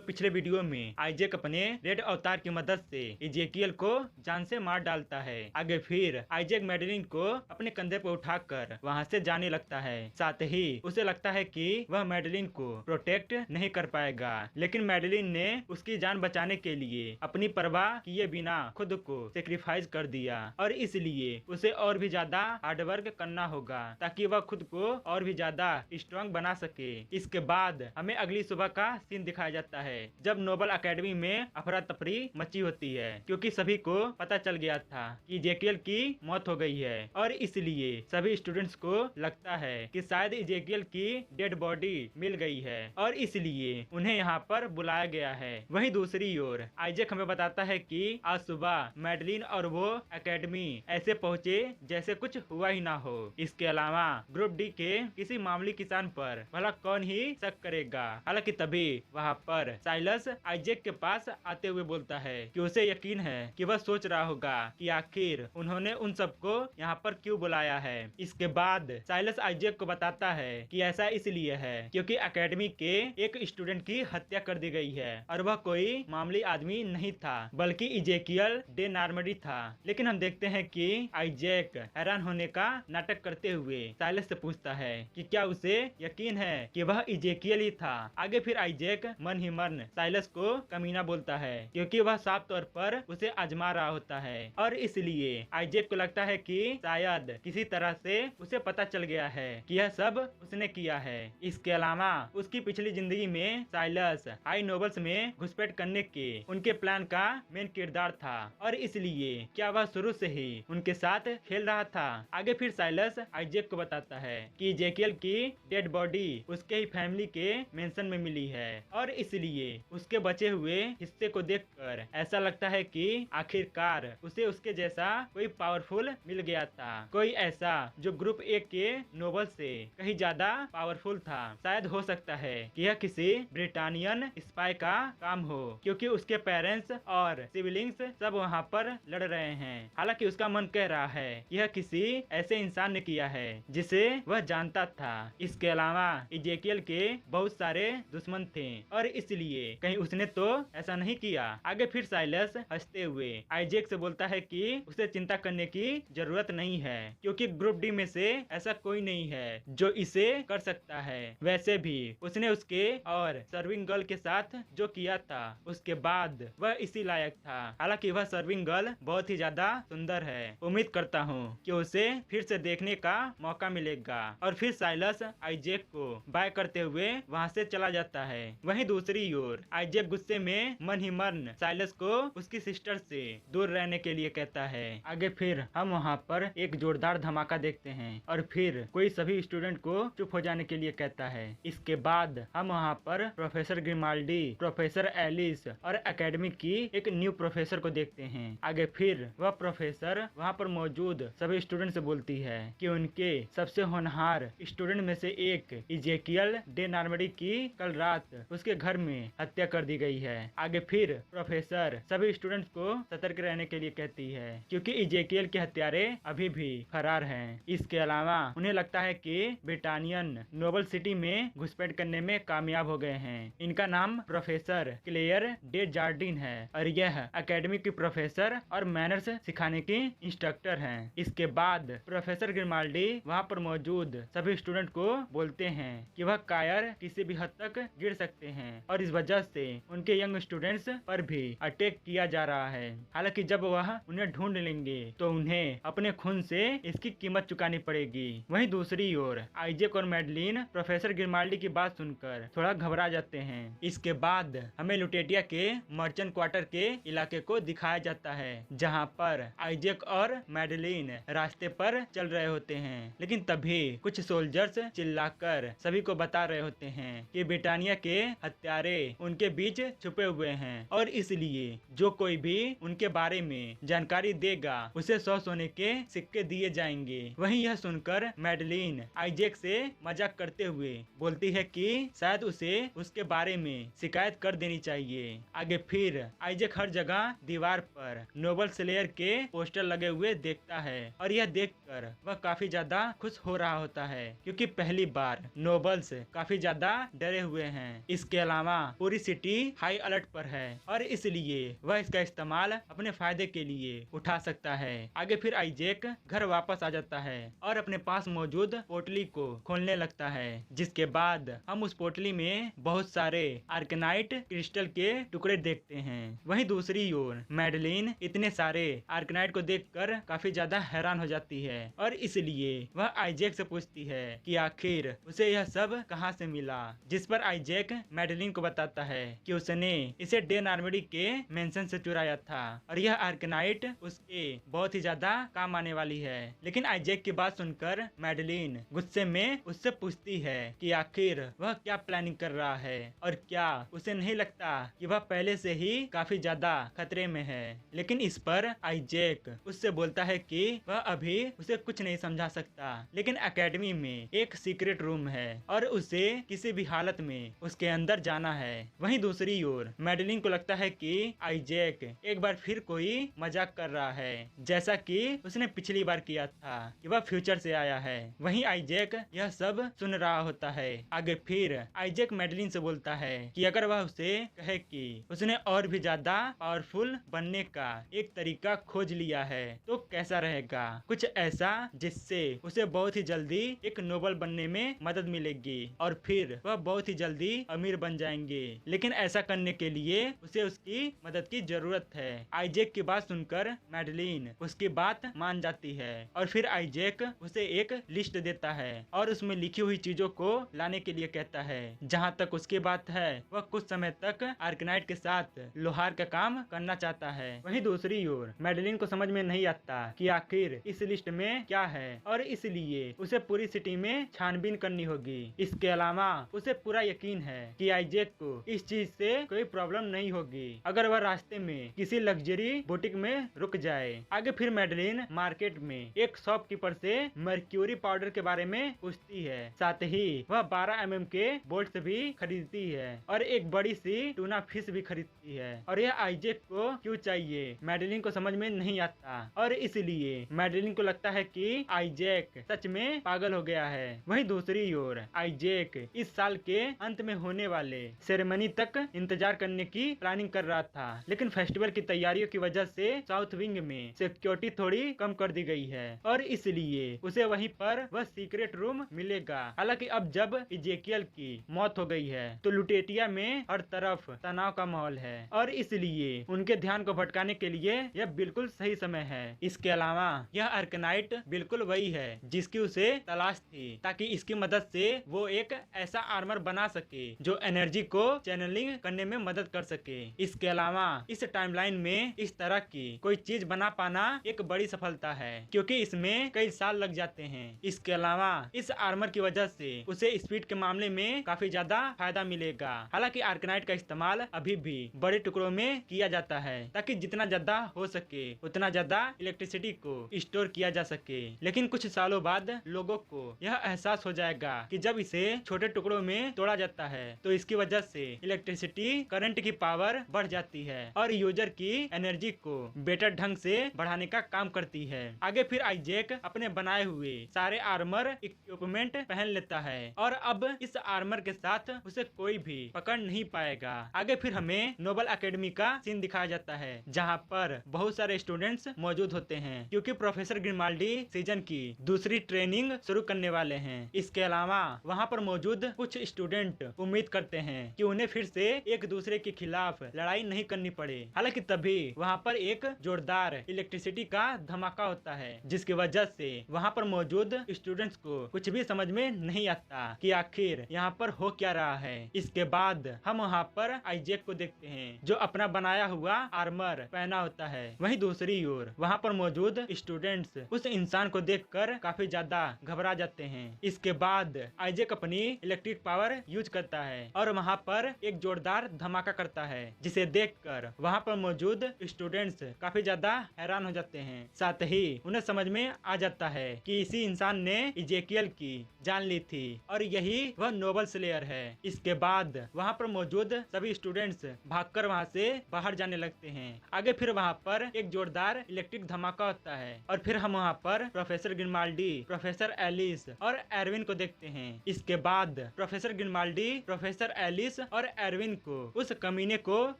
तो पिछले वीडियो में आइजैक अपने रेड अवतार की मदद से इजेकियल को जान से मार डालता है। आगे फिर आइजैक मैडेलिन को अपने कंधे पर उठाकर वहां से जाने लगता है। साथ ही उसे लगता है कि वह मैडेलिन को प्रोटेक्ट नहीं कर पाएगा, लेकिन मैडेलिन ने उसकी जान बचाने के लिए अपनी परवाह किए बिना खुद को सेक्रीफाइस कर दिया और इसलिए उसे और भी ज्यादा हार्डवर्क करना होगा ताकि वह खुद को और भी ज्यादा स्ट्रॉन्ग बना सके। इसके बाद हमें अगली सुबह का सीन दिखाया जाता है जब नोबल एकेडमी में अफरा तफरी मची होती है, क्योंकि सभी को पता चल गया था कि इजेकियल की मौत हो गई है और इसलिए सभी स्टूडेंट्स को लगता है कि शायद इजेकियल की डेड बॉडी मिल गई है और इसलिए उन्हें यहाँ पर बुलाया गया है। वहीं दूसरी ओर आइजैक हमें बताता है कि आज सुबह मैडेलिन और वो एकेडमी ऐसे पहुँचे जैसे कुछ हुआ ही ना हो। इसके अलावा ग्रुप डी के किसी मामूली किसान पर भला कौन ही शक करेगा। हालांकि तभी वहाँ पर साइलस आइजैक के पास आते हुए बोलता है कि उसे यकीन है कि वह सोच रहा होगा कि आखिर उन्होंने उन सबको यहाँ पर क्यों बुलाया है। इसके बाद साइलस आइजैक को बताता है कि ऐसा इसलिए है क्योंकि एकेडमी के एक स्टूडेंट की हत्या कर दी गई है और वह कोई मामूली आदमी नहीं था बल्कि इजेकियल डे नार्मडी था। लेकिन हम देखते हैं कि आइजैक हैरान होने का नाटक करते हुए साइलस से पूछता है कि क्या उसे यकीन है कि वह इजेकियल ही था। आगे फिर आइजैक मन ही मन साइलस को कमीना बोलता है क्योंकि वह साफ तौर पर उसे आजमा रहा होता है और इसलिए आइजैक को लगता है कि शायद किसी तरह से उसे पता चल गया है कि यह सब उसने किया है। इसके अलावा उसकी पिछली जिंदगी में साइलस हाई नोबल्स में घुसपैठ करने के उनके प्लान का मेन किरदार था और इसलिए क्या वह शुरू से ही उनके साथ खेल रहा था। आगे फिर साइलस आइजैक को बताता है कि इजेकियल की डेड बॉडी उसके ही फैमिली के मेंशन में मिली है और इसलिए उसके बचे हुए हिस्से को देखकर ऐसा लगता है कि आखिरकार उसे उसके जैसा कोई पावरफुल मिल गया था, कोई ऐसा जो ग्रुप ए के नोबल से कहीं ज्यादा पावरफुल था। शायद हो सकता है कि यह किसी ब्रिटानियन स्पाई का काम हो क्योंकि उसके पेरेंट्स और सिबलिंग्स सब वहाँ पर लड़ रहे हैं। हालांकि उसका मन कह रहा है यह किसी ऐसे इंसान ने किया है जिसे वह जानता था। इसके अलावा इजेकियल के बहुत सारे दुश्मन थे और इसलिए कहीं उसने तो ऐसा नहीं किया। आगे फिर साइलस हंसते हुए आइजैक से बोलता है कि उसे चिंता करने की जरूरत नहीं है क्योंकि ग्रुप डी में से ऐसा कोई नहीं है जो इसे कर सकता है। वैसे भी उसने उसके और सर्विंग गर्ल के साथ जो किया था उसके बाद वह इसी लायक था। हालांकि वह सर्विंग गर्ल बहुत ही ज्यादा सुंदर है। उम्मीद करता हूँ कि उसे फिर से देखने का मौका मिलेगा और फिर साइलस आइजैक को बाय करते हुए वहाँ से चला जाता है। वहीं दूसरी ओर आइजैक गुस्से में मन ही मन साइलस को उसकी सिस्टर से दूर रहने के लिए कहता है। आगे फिर हम वहाँ पर एक जोरदार धमाका देखते हैं और फिर कोई सभी स्टूडेंट को चुप हो जाने के लिए कहता है। इसके बाद हम वहाँ पर प्रोफेसर ग्रिमाल्डी, प्रोफेसर एलिस और एकेडमी की एक न्यू प्रोफेसर को देखते हैं। आगे फिर वह प्रोफेसर वहाँ पर मौजूद सभी स्टूडेंट से बोलती है कि उनके सबसे होनहार स्टूडेंट में से एक इजेकियल डे नार्मडी की कल रात उसके घर में हत्या कर दी गई है। आगे फिर प्रोफेसर सभी स्टूडेंट्स को सतर्क रहने के लिए कहती है क्योंकि इजेकियल के हत्यारे अभी भी फरार हैं। इसके अलावा उन्हें लगता है कि ब्रिटानियन नोबल सिटी में घुसपैठ करने में कामयाब हो गए हैं। इनका नाम प्रोफेसर क्लेयर डे जार्डिन है और यह एकेडमी की प्रोफेसर और मैनर्स सिखाने की इंस्ट्रक्टर हैं। इसके बाद प्रोफेसर ग्रिमाल्डी वहाँ पर मौजूद सभी स्टूडेंट को बोलते हैं कि वह कायर किसी भी हद तक गिर सकते हैं और इस वजह से उनके यंग स्टूडेंट्स पर भी अटैक किया जा रहा है। हालांकि जब वह उन्हें ढूंढ लेंगे तो उन्हें अपने खून से इसकी कीमत चुकानी पड़ेगी। वहीं दूसरी ओर आइजैक और मैडेलिन प्रोफेसर ग्रिमाल्डी की बात सुनकर थोड़ा घबरा जाते हैं। इसके बाद हमें लुटेटिया के मर्चेंट क्वार्टर के इलाके को दिखाया जाता है जहाँ पर आइजैक और मैडेलिन रास्ते पर चल रहे होते हैं, लेकिन तभी कुछ सोल्जर्स चिल्लाकर सभी को बता रहे होते हैं कि ब्रिटानिया के हत्यारे उनके बीच छुपे हुए हैं और इसलिए जो कोई भी उनके बारे में जानकारी देगा उसे 100 सोने के सिक्के दिए जाएंगे। वहीं यह सुनकर मैडेलिन आइजैक से मजाक करते हुए बोलती है कि शायद उसे उसके बारे में शिकायत कर देनी चाहिए। आगे फिर आइजैक हर जगह दीवार पर नोबल स्लेयर के पोस्टर लगे हुए देखता है और यह देखकर वह काफी ज्यादा खुश हो रहा होता है क्योंकि पहली बार नोबल्स काफी ज्यादा डरे हुए हैं। इसके अलावा पूरी सिटी हाई अलर्ट पर है और इसलिए वह इसका इस्तेमाल अपने फायदे के लिए उठा सकता है। आगे फिर आइजैक घर वापस आ जाता है और अपने पास मौजूद पोटली को खोलने लगता है, जिसके बाद हम उस पोटली में बहुत सारे आर्केनाइट क्रिस्टल के टुकड़े देखते हैं। वहीं दूसरी ओर मैडलिन इतने सारे आर्केनाइट को देखकर काफी ज्यादा हैरान हो जाती है और इसलिए वह आइजैक से पूछती है कि आखिर उसे यह सब कहां से मिला, जिस पर आइजैक मैडलिन को बताता है कि उसने इसे डेन आर्मरी के मेंशन से चुराया था और यह आर्केनाइट उसके बहुत ही ज्यादा काम आने वाली है। लेकिन आइजैक की बात सुनकर मैडलिन गुस्से में उससे पूछती है कि आखिर वह क्या प्लानिंग कर रहा है और क्या उसे नहीं लगता कि वह पहले से ही काफी ज्यादा खतरे में है। लेकिन इस पर आइजैक उससे बोलता है कि वह अभी उसे कुछ नहीं समझा सकता, लेकिन एकेडमी में एक सीक्रेट रूम है और उसे किसी भी हालत में उसके अंदर जाना है। वहीं दूसरी ओर मैडलिन को लगता है कि आइजैक एक बार फिर कोई मजाक कर रहा है, जैसा कि उसने पिछली बार किया था कि वह फ्यूचर से आया है। वहीं आइजैक यह सब सुन रहा होता है। आगे फिर आइजैक मैडलिन से बोलता है कि अगर वह उसे कहे कि उसने और भी ज्यादा पावरफुल बनने का एक तरीका खोज लिया है तो कैसा रहेगा, कुछ ऐसा जिससे उसे बहुत ही जल्दी एक नोबल बनने में मदद मिलेगी और फिर वह बहुत ही जल्दी अमीर बन जाएंगे। लेकिन ऐसा करने के लिए उसे उसकी मदद की जरूरत है। आइजैक की बात सुनकर मैडलिन उसकी बात मान जाती है और फिर आइजैक उसे एक लिस्ट देता है और उसमें लिखी हुई चीजों को लाने के लिए कहता है। जहाँ तक उसकी बात है वह कुछ समय तक आर्केनाइट के साथ लोहार का काम करना चाहता है। वहीं दूसरी ओर मैडलिन को समझ में नहीं आता कि आखिर इस लिस्ट में क्या है और इसलिए उसे पूरी सिटी में छानबीन करनी होगी। इसके अलावा उसे पूरा यकीन है कि आइजैक को इस चीज से कोई प्रॉब्लम नहीं होगी अगर वह रास्ते में किसी लग्जरी बुटीक में रुक जाए। आगे फिर मैडलिन मार्केट में एक शॉपकीपर से मर्क्यूरी पाउडर के बारे में पूछती है, साथ ही वह 12 mm के बोल्ट भी खरीदती है और एक बड़ी सी टूना फिश भी खरीदती है। और यह आइजैक को क्यों चाहिए मैडलिन को समझ में नहीं आता और इसलिए मैडलिन को लगता है कि आइजैक सच में पागल हो गया है। वहीं दूसरी ओर आइजैक इस साल के अंत में होने वाले सेरेमनी तक इंतजार करने की प्लानिंग कर रहा था, लेकिन फेस्टिवल की तैयारियों की वजह से साउथ विंग में सिक्योरिटी थोड़ी कम कर दी गई है और इसलिए उसे वहीं पर वह सीक्रेट रूम मिलेगा। हालांकि अब जब इजेकियल की मौत हो गई है तो लुटेटिया में हर तरफ तनाव का माहौल है और इसलिए उनके ध्यान को भटकाने के लिए यह बिल्कुल सही समय है। इसके अलावा यह आर्केनाइट बिल्कुल वही है जिसकी उसे तलाश थी, ताकि इसकी मदद से वो एक ऐसा आर्मर बना सके जो एनर्जी को चैनलिंग करने में मदद कर सके। इसके अलावा इस टाइमलाइन में इस तरह की कोई चीज बना पाना एक बड़ी सफलता है, क्योंकि इसमें कई साल लग जाते हैं। इसके अलावा इस आर्मर की वजह से उसे स्पीड के मामले में काफी ज्यादा फायदा मिलेगा। हालांकि आर्केनाइट का इस्तेमाल अभी भी बड़े टुकड़ों में किया जाता है ताकि जितना ज्यादा हो सके उतना ज्यादा इलेक्ट्रिसिटी को स्टोर किया जा सके। लेकिन कुछ सालों बाद लोगों को यह एहसास हो जाएगा कि जब इसे छोटे टुकड़ों में तोड़ा जाता है तो इसकी वजह से इलेक्ट्रिसिटी करंट की पावर बढ़ जाती है और यूजर की एनर्जी को बेटर ढंग से बढ़ाने का काम करती है। आगे फिर आइजैक अपने बनाए हुए सारे आर्मर इक्विपमेंट पहन लेता है और अब इस आर्मर के साथ उसे कोई भी पकड़ नहीं पाएगा। आगे फिर हमें नोबल एकेडमी का सीन दिखाया जाता है जहाँ पर बहुत सारे स्टूडेंट्स मौजूद होते हैं, क्योंकि प्रोफेसर ग्रिमाल्डी सीजन की दूसरी ट्रेनिंग शुरू करने वाले हैं। इसके अलावा वहाँ पर मौजूद कुछ स्टूडेंट उम्मीद करते हैं कि उन्हें फिर से एक दूसरे के खिलाफ लड़ाई नहीं करनी पड़े। हालांकि तभी वहाँ पर एक जोरदार इलेक्ट्रिसिटी का धमाका होता है, जिसकी वजह से वहाँ पर मौजूद स्टूडेंट्स को कुछ भी समझ में नहीं आता कि आखिर यहाँ पर हो क्या रहा है। इसके बाद हम वहाँ पर आइजैक को देखते हैं जो अपना बनाया हुआ आर्मर पहना होता है। वहीं दूसरी ओर वहाँ पर मौजूद स्टूडेंट्स उस इंसान को देखकर काफी ज्यादा घबरा जाते हैं। इसके बाद आइजैक अपनी इलेक्ट्रिक पावर यूज करता है और वहाँ पर एक जोरदार धमाका करता है, जिसे देखकर वहाँ पर मौजूद स्टूडेंट्स काफी ज्यादा हैरान हो जाते हैं। साथ ही उन्हें समझ में आ जाता है कि इसी इंसान ने इजेकियल की जान ली थी और यही वह नोबल स्लेयर है। इसके बाद वहाँ पर मौजूद सभी स्टूडेंट्स भागकर वहाँ से बाहर जाने लगते हैं। आगे फिर वहाँ पर एक जोरदार इलेक्ट्रिक धमाका होता है और फिर हम वहाँ पर प्रोफेसर ग्रिमाल्डी, प्रोफेसर एलिस और एरविन को देखते हैं। इसके बाद प्रोफेसर ग्रिमाल्डी, प्रोफेसर एलिस और एरविन को उस कमीने को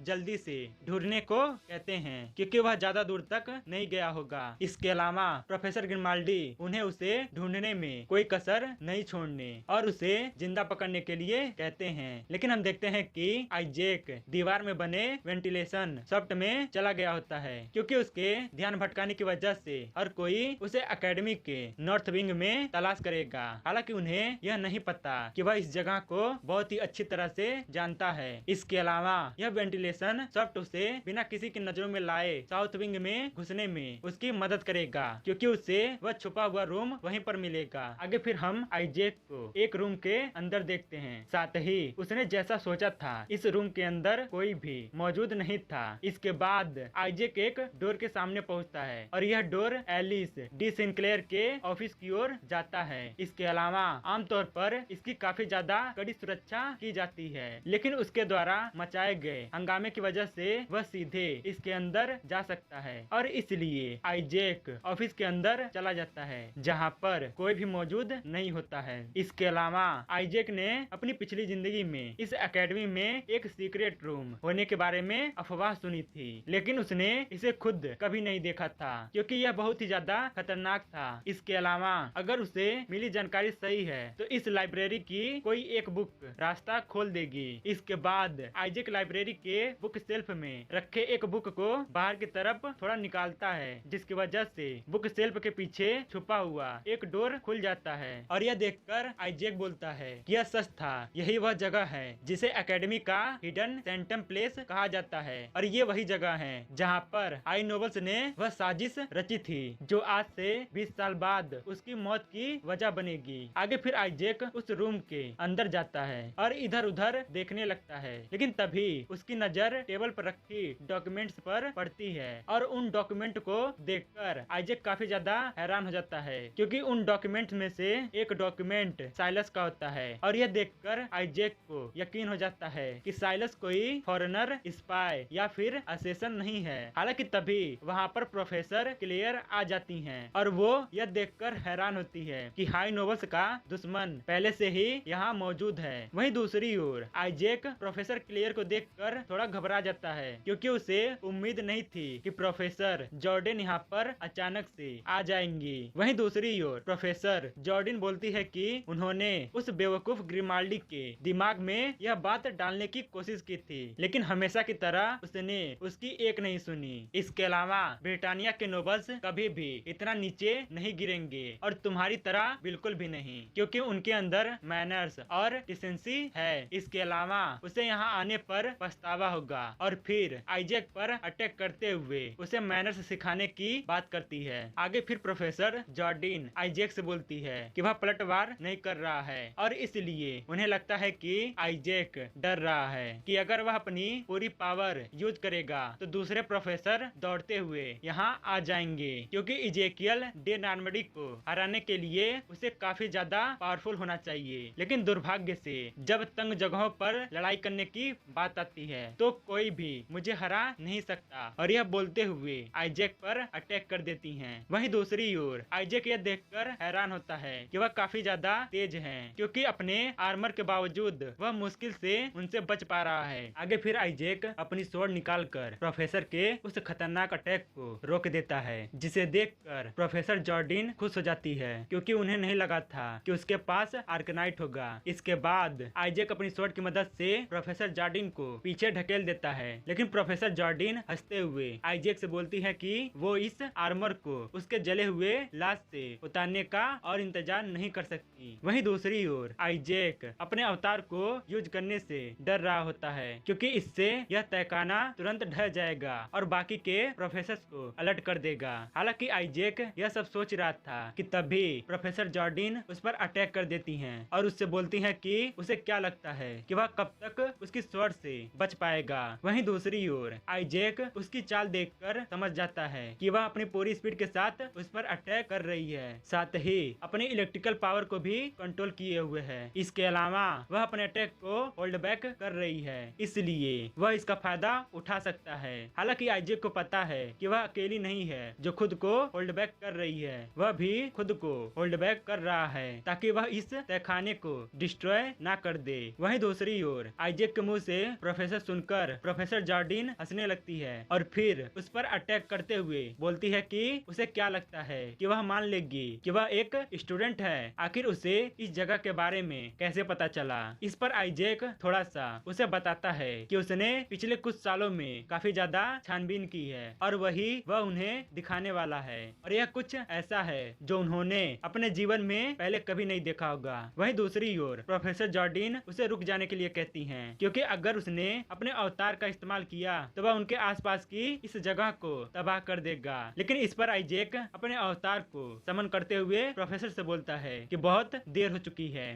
जल्दी से ढूंढने को कहते हैं क्योंकि वह ज्यादा दूर तक नहीं गया होगा। इसके अलावा प्रोफेसर ग्रिमाल्डी उन्हें उसे ढूंढने में कोई कसर नहीं छोड़ने और उसे जिंदा पकड़ने के लिए कहते हैं। लेकिन हम देखते हैं कि आइजैक दीवार में बने वेंटिलेशन शाफ्ट में चला गया होता है क्योंकि उसके ध्यान भटकाने की वजह से हर कोई उसे एकेडमी के नॉर्थ विंग में तलाश करेगा। हालांकि उन्हें यह नहीं पता कि वह इस जगह को बहुत ही अच्छी तरह से जानता है। इसके अलावा यह वेंटिलेशन शाफ्ट उसे बिना किसी की नजरों में लाए साउथ विंग में घुसने में उसकी मदद करेगा क्योंकि उसे वह छुपा हुआ रूम वहीं पर मिलेगा। आगे फिर हम आइजैक को एक रूम के अंदर देखते हैं। साथ ही उसने जैसा सोचा था इस रूम के अंदर कोई भी मौजूद नहीं था। इसके बाद आइजैक एक डोर के सामने पहुंचता है और यह डोर एलिस डी सिंक्लेयर के ऑफिस की ओर जाता है। इसके अलावा आमतौर पर इसकी काफी ज्यादा कड़ी सुरक्षा की जाती है, लेकिन उसके द्वारा मचाए गए हंगामे की वजह से वह सीधे इसके अंदर जा सकता है और इसलिए आइजैक ऑफिस के अंदर चला जाता है जहाँ पर कोई भी मौजूद नहीं होता है। इसके अलावा आइजैक ने अपनी पिछली जिंदगी में इस एकेडमी में एक सीक्रेट रूम होने के बारे में अफवाह सुनी थी, लेकिन उसने इसे खुद कभी नहीं देखा था क्योंकि यह बहुत ही ज्यादा खतरनाक था। इसके अलावा अगर उसे मिली जानकारी सही है तो इस लाइब्रेरी की कोई एक बुक रास्ता खोल देगी। इसके बाद आइजैक लाइब्रेरी के बुक शेल्फ में रखे एक बुक को बाहर की तरफ थोड़ा निकालता है जिसकी वजह से बुक शेल्फ के पीछे छुपा हुआ एक डोर खुल जाता है और यह देखकर आइजैक बोलता है कि यह सच था, यही वह जगह है जिसे एकेडमी का हिडन सेंटम प्लेस कहा जाता है और ये वही जगह है जहाँ पर आई नोबल्स ने वह साजिश रची थी जो आज से 20 साल बाद उसकी मौत की वजह बनेगी। आगे फिर आइजैक उस रूम के अंदर जाता है और इधर उधर देखने लगता है, लेकिन तभी उसकी नजर टेबल पर रखी डॉक्यूमेंट्स पर पड़ती है और उन डॉक्यूमेंट को देखकर आइजैक काफी ज्यादा हैरान हो जाता है क्योंकि उन डॉक्यूमेंट में से एक डॉक्यूमेंट साइलस का होता है और यह देखकर आइजैक को यकीन हो जाता है कि साइलस कोई फॉरेनर, स्पाई या फिर असेसन नहीं है। हालांकि तभी वहाँ पर प्रोफेसर क्लेयर आ जाती हैं और वो यह देखकर हैरान होती है कि हाई नोबल्स का दुश्मन पहले से ही यहाँ मौजूद है। वहीं दूसरी ओर आइजैक प्रोफेसर क्लेयर को देखकर थोड़ा घबरा जाता है क्योंकि उसे उम्मीद नहीं थी कि प्रोफेसर जॉर्डन यहाँ पर अचानक से आ जाएंगी। वहीं दूसरी ओर प्रोफेसर जॉर्डन बोलती है कि उन्होंने उस बेवकूफ ग्रिमाल्डी के दिमाग में यह बात डालने की कोशिश की थी, लेकिन हमेशा की तरह उसने उसकी एक नहीं सुनी। इसके अलावा ब्रिटानिया के नोबल्स कभी भी इतना नीचे नहीं गिरेंगे और तुम्हारी तरह बिल्कुल भी नहीं, क्योंकि उनके अंदर मैनर्स और डिसेंसी है। इसके अलावा उसे यहाँ आने पर पछतावा होगा और फिर आइजैक पर अटैक करते हुए उसे मैनर्स सिखाने की बात करती है। आगे फिर प्रोफेसर जॉर्डन आइजैक से बोलती है कि वह पलटवार नहीं कर रहा है और इसलिए उन्हें लगता है कि आइजैक डर रहा है कि अगर वह अपनी पूरी पावर यूज करेगा तो दूसरे प्रोफेसर दौड़ते हुए यहाँ आ जाएंगे, क्योंकि इजेकियल डे नॉर्मडी को हराने के लिए उसे काफी ज्यादा पावरफुल होना चाहिए। लेकिन दुर्भाग्य से जब तंग जगहों पर लड़ाई करने की बात आती है तो कोई भी मुझे हरा नहीं सकता और यह बोलते हुए आइजैक पर अटैक कर देती हैं। वहीं दूसरी ओर आइजैक यह देखकर हैरान होता है कि वह काफी ज्यादा तेज हैं, क्योंकि अपने आर्मर के बावजूद वह मुश्किल से उनसे बच पा रहा है। आगे फिर आइजैक अपनी स्वॉर्ड निकालकर प्रोफेसर के उस खतरनाक अटैक को रोक देता है, जिसे देखकर प्रोफेसर जॉर्डन खुश हो जाती है क्योंकि उन्हें नहीं लगा था कि उसके पास आर्कनाइट होगा। इसके बाद आइजैक अपनी स्वॉर्ड की मदद से प्रोफेसर जॉर्डन को पीछे ढकेल देता है, लेकिन प्रोफेसर जॉर्डन हंसते हुए आइजैक से बोलती है कि वो इस आर्मर को उसके जले हुए लाश से उतारने का और इंतजार नहीं कर सकती। वहीं दूसरी ओर आइजैक अपने अवतार को यूज करने से डर रहा होता है क्योंकि इससे यह तहखाना तुरंत ढह जाएगा और बाकी के प्रोफेसर को अलर्ट कर देगा। हालांकि आइजैक यह सब सोच रहा था कि तभी प्रोफेसर जॉर्डन उस पर अटैक कर देती हैं और उससे बोलती हैं कि उसे क्या लगता है कि वह कब तक उसकी स्वॉर्ड से बच पाएगा। वहीं दूसरी ओर आइजैक उसकी चाल देखकर समझ जाता है कि वह अपनी पूरी स्पीड के साथ उस पर अटैक कर रही है। साथ ही अपने इलेक्ट्रिकल पावर को भी कंट्रोल किए हुए है। इसके अलावा वह अपने अटैक को होल्ड बैक कर रही है, इसलिए वह इसका फायदा उठा सकता है। हालांकि आइजैक को पता है कि वह अकेली नहीं है जो खुद को होल्ड बैक कर रही है, वह भी खुद को होल्ड बैक कर रहा है ताकि वह इस तहखाने को डिस्ट्रॉय ना कर दे। वहीं दूसरी ओर आइजैक के मुंह से प्रोफेसर सुनकर प्रोफेसर जॉर्डिन हंसने लगती है और फिर उस पर अटैक करते हुए बोलती है कि उसे क्या लगता है कि वह मान लेगी कि वह एक स्टूडेंट है, आखिर उसे इस जगह के बारे में कैसे पता चला। इस पर आइजैक थोड़ा सा उसे बताता है कि उसने पिछले कुछ सालों में काफी ज्यादा छानबीन की है और वही वह उन्हें दिखाने वाला है और यह कुछ ऐसा है जो उन्होंने अपने जीवन में पहले कभी नहीं देखा होगा। वहीं दूसरी ओर प्रोफेसर जॉर्डिन उसे रुक जाने के लिए कहती हैं, क्योंकि अगर उसने अपने अवतार का इस्तेमाल किया तो वह उनके आसपास की इस जगह को तबाह कर देगा। लेकिन इस पर आइजैक अपने अवतार को समन करते हुए प्रोफेसर से बोलता है कि बहुत देर हो चुकी है।